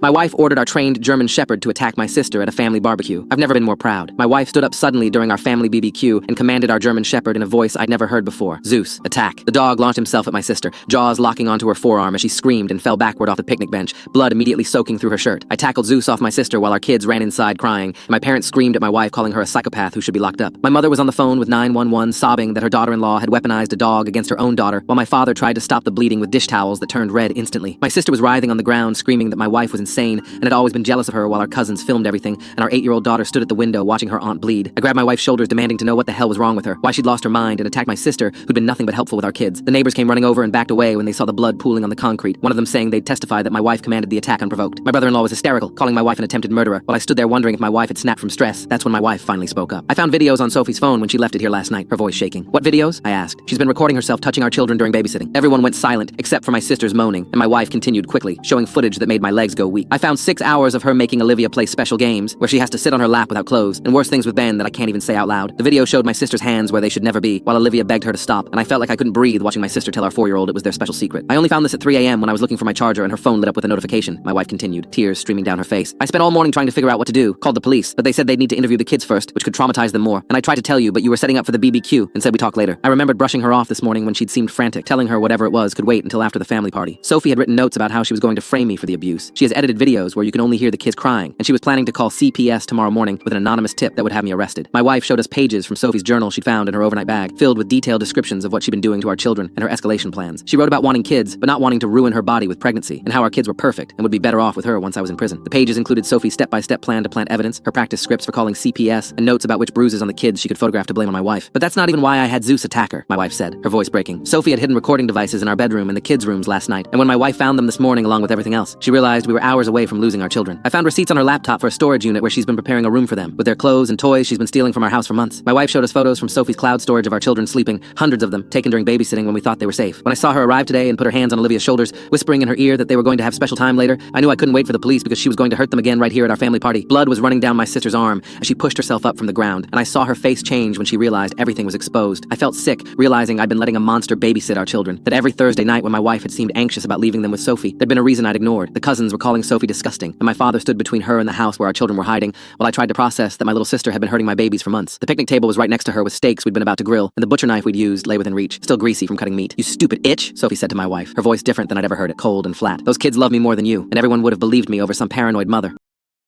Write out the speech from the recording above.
My wife ordered our trained German Shepherd to attack my sister at a family barbecue. I've never been more proud. My wife stood up suddenly during our family BBQ and commanded our German Shepherd in a voice I'd never heard before. Zeus, attack. The dog launched himself at my sister, jaws locking onto her forearm as she screamed and fell backward off the picnic bench, blood immediately soaking through her shirt. I tackled Zeus off my sister while our kids ran inside crying, and my parents screamed at my wife, calling her a psychopath who should be locked up. My mother was on the phone with 911, sobbing that her daughter-in-law had weaponized a dog against her own daughter, while my father tried to stop the bleeding with dish towels that turned red instantly. My sister was writhing on the ground, screaming that my wife was insane and had always been jealous of her while our cousins filmed everything, and our 8-year-old daughter stood at the window watching her aunt bleed. I grabbed my wife's shoulders, demanding to know what the hell was wrong with her, why she'd lost her mind, and attacked my sister, who'd been nothing but helpful with our kids. The neighbors came running over and backed away when they saw the blood pooling on the concrete, one of them saying they'd testify that my wife commanded the attack unprovoked. My brother-in-law was hysterical, calling my wife an attempted murderer, while I stood there wondering if my wife had snapped from stress. That's when my wife finally spoke up. I found videos on Sophie's phone when she left it here last night, her voice shaking. What videos? I asked. She's been recording herself touching our children during babysitting. Everyone went silent, except for my sister's moaning, and my wife continued quickly, showing footage that made my legs go weak. I found 6 hours of her making Olivia play special games, where she has to sit on her lap without clothes, and worse things with Ben that I can't even say out loud. The video showed my sister's hands where they should never be, while Olivia begged her to stop, and I felt like I couldn't breathe watching my sister tell our 4-year-old it was their special secret. I only found this at 3 a.m. when I was looking for my charger and her phone lit up with a notification, my wife continued, tears streaming down her face. I spent all morning trying to figure out what to do, called the police, but they said they'd need to interview the kids first, which could traumatize them more, and I tried to tell you, but you were setting up for the BBQ, and said we talk later. I remembered brushing her off this morning when she'd seemed frantic, telling her whatever it was could wait until after the family party. Sophie had written notes about how she was going to frame me for the abuse. She has edited videos where you can only hear the kids crying, and she was planning to call CPS tomorrow morning with an anonymous tip that would have me arrested. My wife showed us pages from Sophie's journal she'd found in her overnight bag, filled with detailed descriptions of what she'd been doing to our children and her escalation plans. She wrote about wanting kids, but not wanting to ruin her body with pregnancy, and how our kids were perfect and would be better off with her once I was in prison. The pages included Sophie's step-by-step plan to plant evidence, her practice scripts for calling CPS, and notes about which bruises on the kids she could photograph to blame on my wife. But that's not even why I had Zeus attack her, my wife said, her voice breaking. Sophie had hidden recording devices in our bedroom and the kids' rooms last night, and when my wife found them this morning along with everything else, she realized we were hours away from losing our children. I found receipts on her laptop for a storage unit where she's been preparing a room for them, with their clothes and toys she's been stealing from our house for months. My wife showed us photos from Sophie's cloud storage of our children sleeping, hundreds of them, taken during babysitting when we thought they were safe. When I saw her arrive today and put her hands on Olivia's shoulders, whispering in her ear that they were going to have special time later, I knew I couldn't wait for the police because she was going to hurt them again right here at our family party. Blood was running down my sister's arm as she pushed herself up from the ground, and I saw her face change when she realized everything was exposed. I felt sick, realizing I'd been letting a monster babysit our children, that every Thursday night when my wife had seemed anxious about leaving them with Sophie, there'd been a reason I'd ignored. The cousins were calling Sophie disgusting, and my father stood between her and the house where our children were hiding, while I tried to process that my little sister had been hurting my babies for months. The picnic table was right next to her with steaks we'd been about to grill, and the butcher knife we'd used lay within reach, still greasy from cutting meat. "You stupid itch," Sophie said to my wife, her voice different than I'd ever heard it, cold and flat. "Those kids love me more than you, and everyone would have believed me over some paranoid mother."